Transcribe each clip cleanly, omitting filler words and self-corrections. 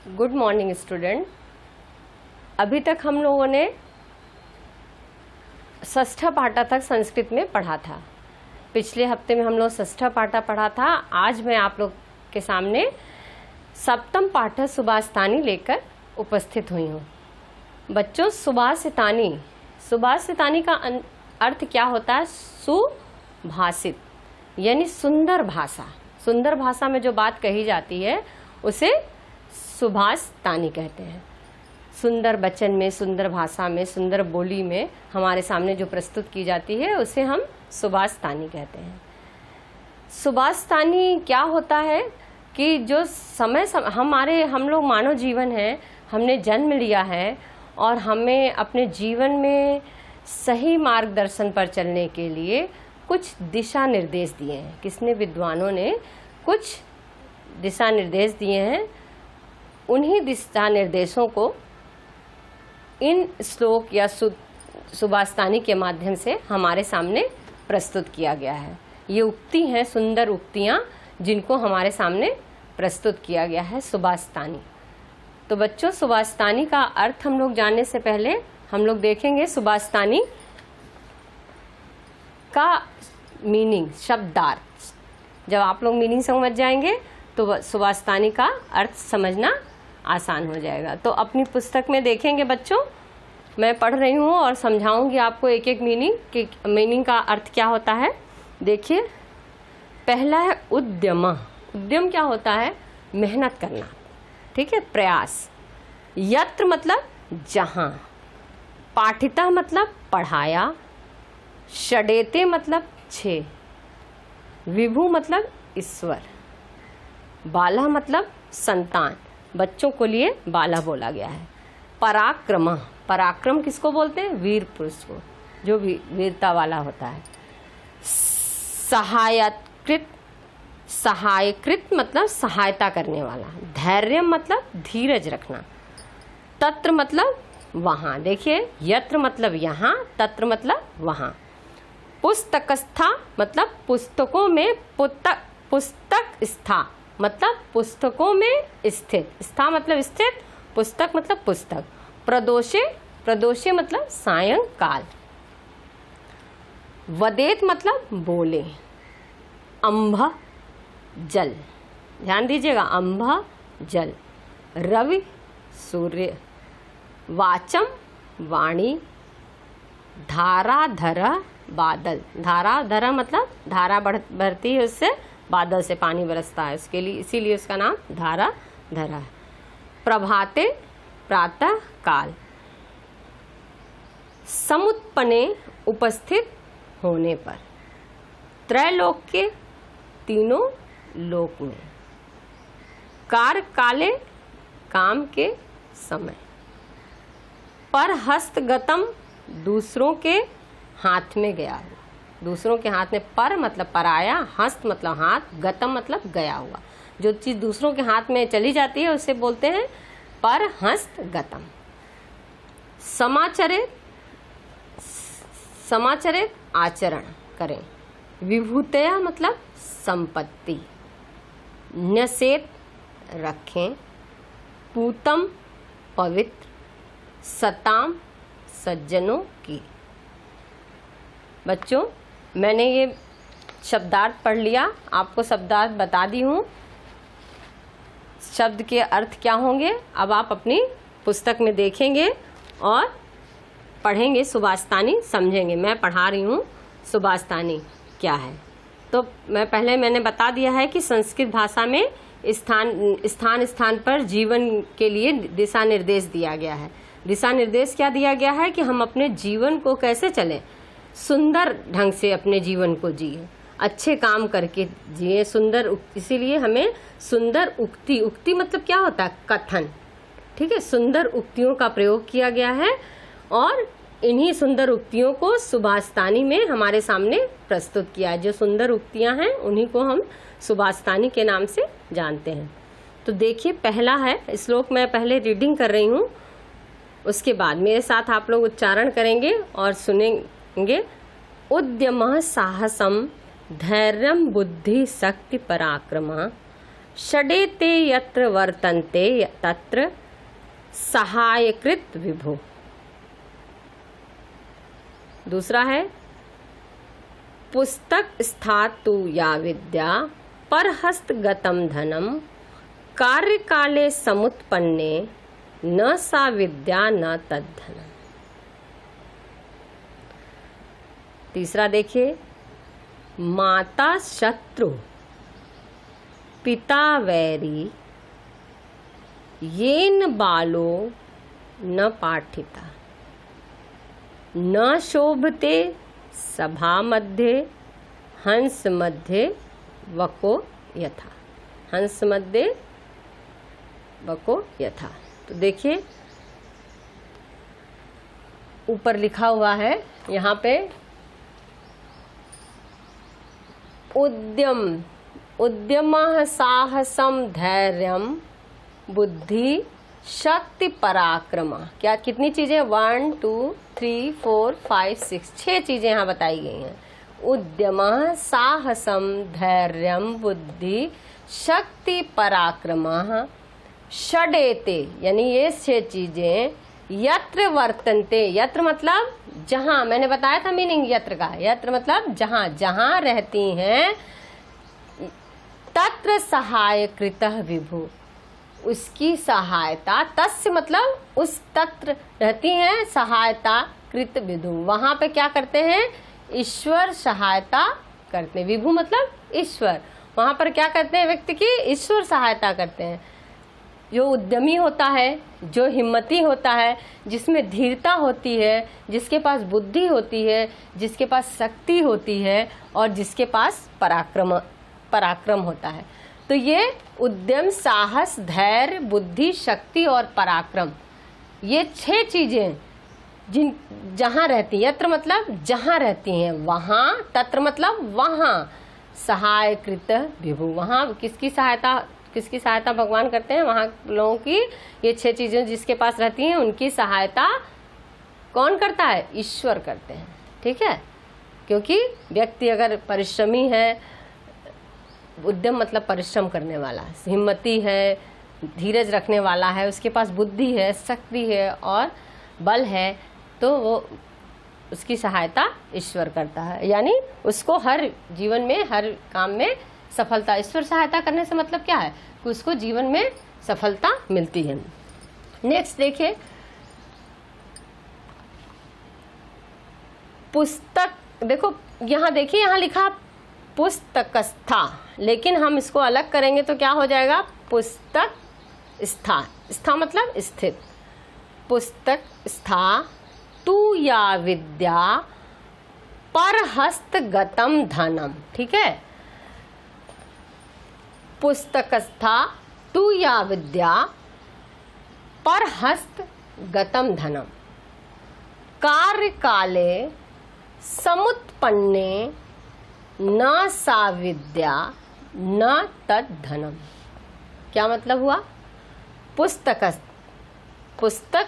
Good morning student. अभी तक हम लोगों ने षष्ठ पाठा तक संस्कृत में पढ़ा था। पिछले हफ्ते में हम लोग षष्ठ पाठा पढ़ा था। आज मैं आप लोग के सामने सप्तम पाठा सुभाषितानी लेकर उपस्थित हुई हूँ। बच्चों, सुभाषितानी का अर्थ क्या होता है? सुभाषित यानी सुंदर भाषा। सुंदर भाषा में जो बात कही जाती है उसे सुभाषितानी कहते हैं। सुंदर वचन में, सुंदर भाषा में, सुंदर बोली में हमारे सामने जो प्रस्तुत की जाती है उसे हम सुभाषितानी कहते हैं। सुभाषितानी क्या होता है कि जो हम लोग मानव जीवन है, हमने जन्म लिया है और हमें अपने जीवन में सही मार्गदर्शन पर चलने के लिए कुछ दिशा निर्देश दिए हैं। किसने? विद्वानों ने कुछ दिशा निर्देश दिए हैं। उन्हीं दिशा निर्देशों को इन श्लोक या सुभाषितानी के माध्यम से हमारे सामने प्रस्तुत किया गया है। ये उक्ति हैं, सुंदर उक्तियाँ, जिनको हमारे सामने प्रस्तुत किया गया है सुभाषितानी। तो बच्चों, सुभाषितानी का अर्थ हम लोग जानने से पहले हम लोग देखेंगे सुभाषितानी का मीनिंग, शब्दार्थ। जब आप लोग मीनिंग समझ जाएंगे तो सुभाषितानी का अर्थ समझना आसान हो जाएगा। तो अपनी पुस्तक में देखेंगे बच्चों, मैं पढ़ रही हूँ और समझाऊंगी आपको एक एक मीनिंग का अर्थ क्या होता है। देखिए, पहला है उद्यम। उद्यम क्या होता है? मेहनत करना, ठीक है, प्रयास। यत्र मतलब जहाँ, पाठिता मतलब पढ़ाया, षडेते मतलब 6, विभु मतलब ईश्वर, बाला मतलब संतान, बच्चों को लिए बाला बोला गया है। पराक्रम, पराक्रम किसको बोलते हैं? वीर पुरुष को, जो वीरता वाला होता है। सहायकृत मतलब सहायता करने वाला। धैर्य मतलब धीरज रखना। तत्र मतलब वहाँ। देखिए, यत्र मतलब यहाँ, तत्र मतलब वहाँ। पुस्तकस्था मतलब पुस्तकों में, पुस्तक स्था मतलब पुस्तकों में स्थित। स्था मतलब स्थित, पुस्तक मतलब पुस्तक। प्रदोषे मतलब सायंकाल। वदेत मतलब बोले। अंभ जल, ध्यान दीजिएगा, अंभ जल। रवि सूर्य। वाचम वाणी। धाराधर बादल। धाराधर मतलब धारा बढ़ती है, उससे बादल से पानी बरसता है, उसके लिए, इसीलिए उसका नाम धाराधर है। प्रभाते प्रातः काल। समुत्पन्ने उपस्थित होने पर। त्रैलोक के तीनों लोक में। कार्य काले काम के समय। पर हस्तगतम दूसरों के हाथ में गया हुआ। दूसरों के हाथ में, पर मतलब पराया, हस्त मतलब हाथ, गतम मतलब गया हुआ। जो चीज़ दूसरों के हाथ में चली जाती है उसे बोलते हैं पर हस्त गतम। समाचरित आचरण करें। विभूतया मतलब संपत्ति। न्यसेत रखें। पूतम पवित्र। सताम सज्जनों की। बच्चों, मैंने ये शब्दार्थ पढ़ लिया, आपको शब्दार्थ बता दी हूँ। शब्द के अर्थ क्या होंगे अब आप अपनी पुस्तक में देखेंगे और पढ़ेंगे सुभाषितानी, समझेंगे। मैं पढ़ा रही हूँ सुभाषितानी क्या है। तो मैंने बता दिया है कि संस्कृत भाषा में स्थान पर जीवन के लिए दिशा निर्देश दिया गया है। दिशा निर्देश क्या दिया गया है कि हम अपने जीवन को कैसे चलें, सुंदर ढंग से अपने जीवन को जिए, अच्छे काम करके जिए, सुंदर। इसीलिए हमें सुंदर उक्ति मतलब क्या होता है? कथन, ठीक है। सुंदर उक्तियों का प्रयोग किया गया है और इन्हीं सुंदर उक्तियों को सुभाषितानी में हमारे सामने प्रस्तुत किया है। जो सुंदर उक्तियां हैं उन्हीं को हम सुभाषितानी के नाम से जानते हैं। तो देखिए, पहला है श्लोक, मैं पहले रीडिंग कर रही हूँ, उसके बाद मेरे साथ आप लोग उच्चारण करेंगे और सुनेंगे। उद्यमः साहसम धैर्यं बुद्धि शक्ति पराक्रम षडेते यत्र वर्तन्ते तत्र सहायकृत विभो। दूसरा है पुस्तक स्थातु या विद्या परहस्तगतं धनम कार्यकाले समुत्पन्ने न सा विद्या न तद्धनम। तीसरा देखिए, माता शत्रु पिता वैरी येन बालो न पाठिता न शोभते सभा मध्ये हंस मध्ये वको यथा। हंस मध्ये वको यथा। तो देखिए ऊपर लिखा हुआ है यहाँ पे उद्यमः साहसम धैर्यम बुद्धि शक्ति पराक्रम। क्या कितनी चीजें? 1 2 3 4 5 6 6 चीजें यहाँ बताई गई हैं। उद्यमः साहसम धैर्यम बुद्धि शक्ति पराक्रम षडेते, यानी ये 6 चीजें यत्र वर्तन्ते। यत्र मतलब जहां, मैंने बताया था मीनिंग यत्र का। यत्र मतलब जहां, जहां रहती हैं। तत्र सहायकृतः विभु, उसकी सहायता। तस्य मतलब उस तत्र रहती हैं सहायता कृत विभु, वहां पे क्या करते हैं? ईश्वर सहायता करते हैं। विभु मतलब ईश्वर, वहां पर क्या करते हैं? व्यक्ति की ईश्वर सहायता करते हैं। जो उद्यमी होता है, जो हिम्मती होता है, जिसमें धीरता होती है, जिसके पास बुद्धि होती है, जिसके पास शक्ति होती है और जिसके पास पराक्रम होता है। तो ये उद्यम, साहस, धैर्य, बुद्धि, शक्ति और पराक्रम, ये 6 चीजें जहां रहती, यत्र मतलब जहां रहती हैं वहां, तत्र मतलब वहां, सहायकृत विभु, वहां किसकी सहायता भगवान करते हैं? वहां लोगों की ये 6 चीजें जिसके पास रहती हैं उनकी सहायता कौन करता है? ईश्वर करते हैं। ठीक है, क्योंकि व्यक्ति अगर परिश्रमी है, उद्यम मतलब परिश्रम करने वाला, हिम्मती है, धीरज रखने वाला है, उसके पास बुद्धि है, शक्ति है और बल है, तो वो उसकी सहायता ईश्वर करता है। यानी उसको हर जीवन में, हर काम में सफलता, ईश्वर सहायता करने से मतलब क्या है? कि उसको जीवन में सफलता मिलती है। नेक्स्ट देखिए, पुस्तक। देखो यहाँ देखिए, यहाँ लिखा पुस्तकस्था, लेकिन हम इसको अलग करेंगे तो क्या हो जाएगा? पुस्तक स्था। स्था मतलब स्थित। पुस्तक स्था तू या विद्या परहस्तगतं धनम। ठीक है, पुस्तकस्था तू या विद्या परहस्तगतं धनम कार्यकाले समुत्पन्ने न सा विद्या न तद्धनम। क्या मतलब हुआ? पुस्तक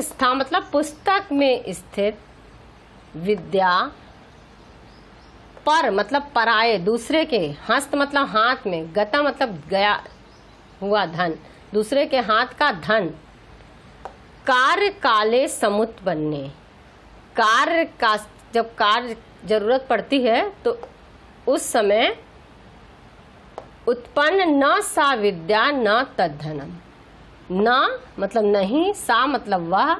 स्था मतलब पुस्तक में स्थित, विद्या पर मतलब पराये, दूसरे के, हस्त मतलब हाथ में, गता मतलब गया हुआ धन, दूसरे के हाथ का धन, कार्य काले समुत्पन्ने, कार्य का जब कार्य जरूरत पड़ती है तो उस समय उत्पन्न न सा विद्या न तद्धनम। न मतलब नहीं, सा मतलब वह,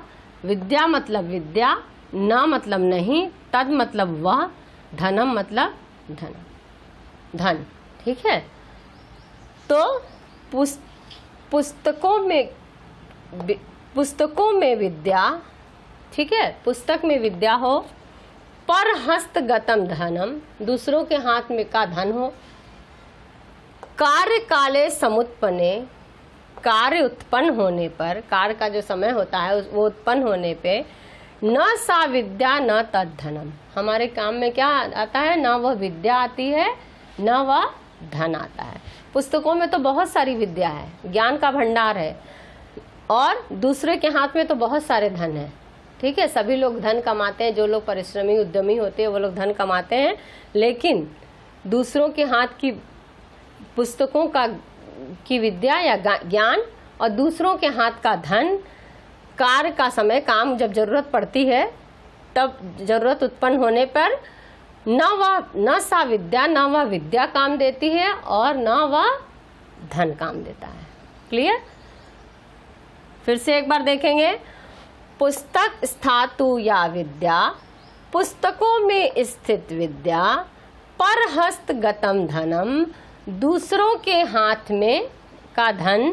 विद्या मतलब विद्या, न मतलब नहीं, तद मतलब वह, धनम मतलब धन। ठीक है, तो पुस्तकों में विद्या, ठीक है, पुस्तक में विद्या हो, पर हस्तगतम धनम, दूसरों के हाथ में का धन हो, कार्य काले समुत्पन्ने, कार्य उत्पन्न होने पर, कार्य का जो समय होता है वो उत्पन्न होने पे, न सा विद्या न तद्धनम, हमारे काम में क्या आता है? न वह विद्या आती है न वह धन आता है। पुस्तकों में तो बहुत सारी विद्या है, ज्ञान का भंडार है, और दूसरे के हाथ में तो बहुत सारे धन है। ठीक है, सभी लोग धन कमाते हैं, जो लोग परिश्रमी उद्यमी होते हैं वो लोग धन कमाते हैं, लेकिन दूसरों के हाथ की पुस्तकों का की विद्या या ज्ञान और दूसरों के हाथ का धन, कार्य का समय, काम जब जरूरत पड़ती है तब जरूरत उत्पन्न होने पर न सा विद्या, न वह विद्या काम देती है और न वह धन काम देता है। क्लियर? फिर से एक बार देखेंगे। पुस्तक स्थातु या विद्या, पुस्तकों में स्थित विद्या, परहस्त गतम धनम, दूसरों के हाथ में का धन,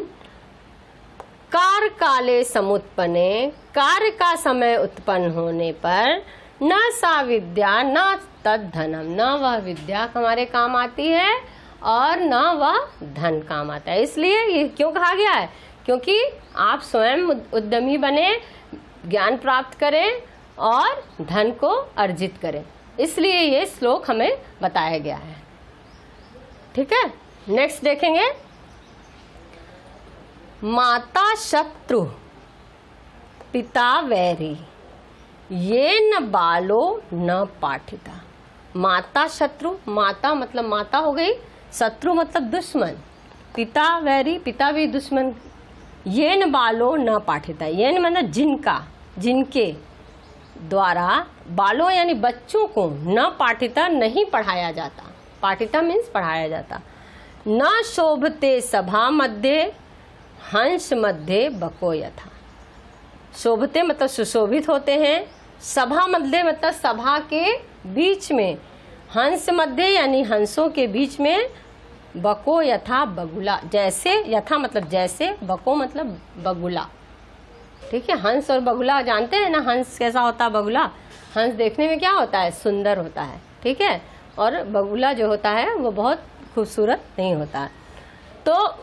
कार्य काले समुत्पन्ने, कार्य का समय उत्पन्न होने पर, न सा विद्या न तद धनम, न वह विद्या हमारे काम आती है और न वह धन काम आता है। इसलिए ये क्यों कहा गया है? क्योंकि आप स्वयं उद्यमी बने, ज्ञान प्राप्त करें और धन को अर्जित करें, इसलिए ये श्लोक हमें बताया गया है। ठीक है, नेक्स्ट देखेंगे। माता शत्रु पिता वैरी, ये न बालो न पाठिता। माता शत्रु, माता मतलब माता हो गई, शत्रु मतलब दुश्मन, पिता वैरी, पिता भी दुश्मन। ये न बालो न पाठिता, ये न मतलब जिनका, जिनके द्वारा, बालो यानी बच्चों को, न पाठिता नहीं पढ़ाया जाता, पाठिता मीन्स पढ़ाया जाता। न शोभते सभा मध्य हंस मध्य बको यथा, शोभते मतलब सुशोभित होते हैं, सभा मध्य मतलब सभा के बीच में, हंस मध्य यानी हंसों के बीच में, बको यथा बगुला, जैसे, यथा मतलब जैसे, बको मतलब बगुला। ठीक है, हंस और बगुला जानते हैं ना, हंस कैसा होता है, बगुला, हंस देखने में क्या होता है, सुंदर होता है। ठीक है, और बगुला जो होता है वो बहुत खूबसूरत नहीं होता है। तो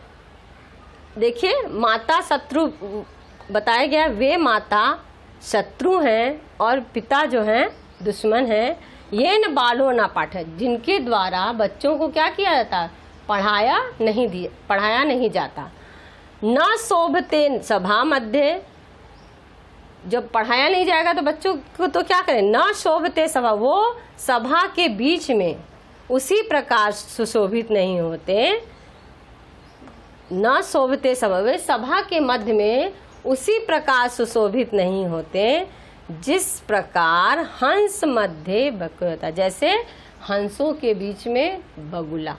देखिए, माता शत्रु बताया गया, वे माता शत्रु हैं और पिता जो हैं दुश्मन हैं। ये न बालो ना पाठ, जिनके द्वारा बच्चों को क्या किया जाता, पढ़ाया नहीं जाता। न शोभते सभा मध्य, जब पढ़ाया नहीं जाएगा तो बच्चों को तो क्या करें, न शोभते सभा, वो सभा के बीच में उसी प्रकार सुशोभित नहीं होते। न शोभते सभा, वे सभा के मध्य में उसी प्रकार सुशोभित नहीं होते जिस प्रकार हंस मध्य बको होता, जैसे हंसों के बीच में बगुला।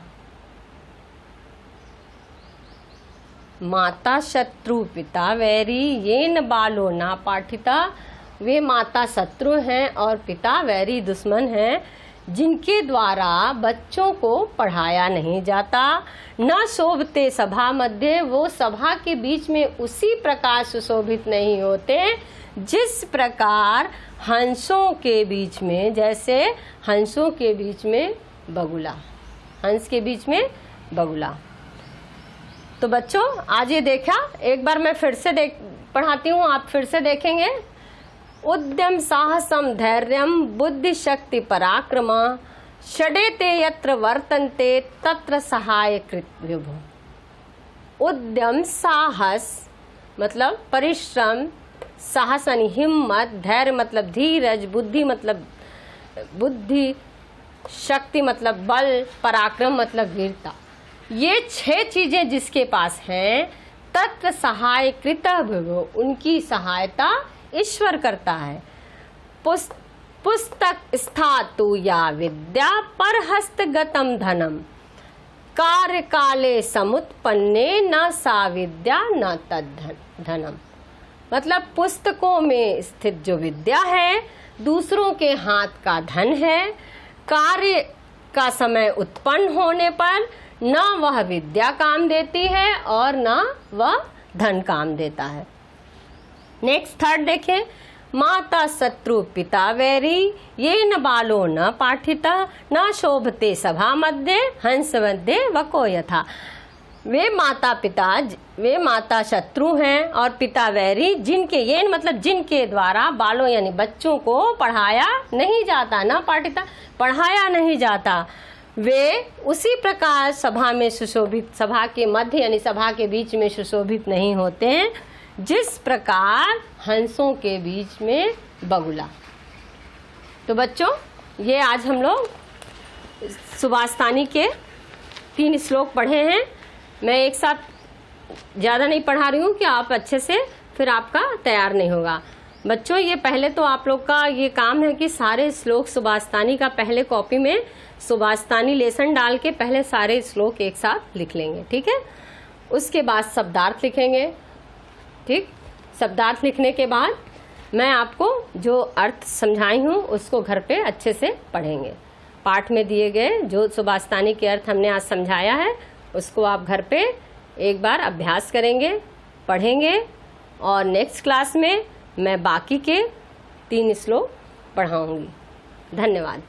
माता शत्रु पिता वैरी, ये न बालो ना पाठिता, वे माता शत्रु हैं और पिता वैरी दुश्मन हैं, जिनके द्वारा बच्चों को पढ़ाया नहीं जाता। न शोभते सभा मध्य, वो सभा के बीच में उसी प्रकार सुशोभित नहीं होते जिस प्रकार हंसों के बीच में, जैसे हंसों के बीच में बगुला, हंस के बीच में बगुला। तो बच्चों आज ये देखा, एक बार मैं फिर से पढ़ाती हूँ, आप फिर से देखेंगे। उद्यम साहसम धैर्यम बुद्धि शक्ति पराक्रम षडेते यत्र वर्तन्ते तत्र सहाय कृत विभु। उद्यम साहस मतलब परिश्रम, साहस यानी हिम्मत, धैर्य मतलब धीरज, बुद्धि मतलब बुद्धि, शक्ति मतलब बल, पराक्रम मतलब वीरता। ये 6 चीजें जिसके पास हैं, तत्र सहाय कृत विभु, उनकी सहायता ईश्वर करता है। पुस्तक स्थातु या विद्या परहस्त गतम धनम, कार्य काले समुत्पन्ने न सा विद्या न तद धनम। मतलब पुस्तकों में स्थित जो विद्या है, दूसरों के हाथ का धन है, कार्य का समय उत्पन्न होने पर न वह विद्या काम देती है और न वह धन काम देता है। नेक्स्ट थर्ड देखें। माता शत्रु पिता वैरी, ये न बालो न पाठिता, न शोभते सभा मध्य हंस मध्य वको यथा। वे माता शत्रु हैं और पिता वैरी, जिनके, ये मतलब जिनके द्वारा बालों यानी बच्चों को पढ़ाया नहीं जाता, न पाठिता पढ़ाया नहीं जाता, वे उसी प्रकार सभा में सुशोभित, सभा के मध्य यानी सभा के बीच में सुशोभित नहीं होते हैं जिस प्रकार हंसों के बीच में बगुला। तो बच्चों ये आज हम लोग सुभाषतानी के 3 श्लोक पढ़े हैं। मैं एक साथ ज़्यादा नहीं पढ़ा रही हूँ कि आप अच्छे से फिर आपका तैयार नहीं होगा। बच्चों ये पहले तो आप लोग का ये काम है कि सारे श्लोक सुभाषितानी का पहले कॉपी में सुभाषितानी लेसन डाल के पहले सारे श्लोक एक साथ लिख लेंगे, ठीक है। उसके बाद शब्दार्थ लिखेंगे, ठीक। शब्दार्थ लिखने के बाद मैं आपको जो अर्थ समझाई हूँ उसको घर पे अच्छे से पढ़ेंगे। पाठ में दिए गए जो सुभाषितानी के अर्थ हमने आज समझाया है उसको आप घर पे एक बार अभ्यास करेंगे, पढ़ेंगे, और नेक्स्ट क्लास में मैं बाकी के 3 श्लोक पढ़ाऊंगी। धन्यवाद।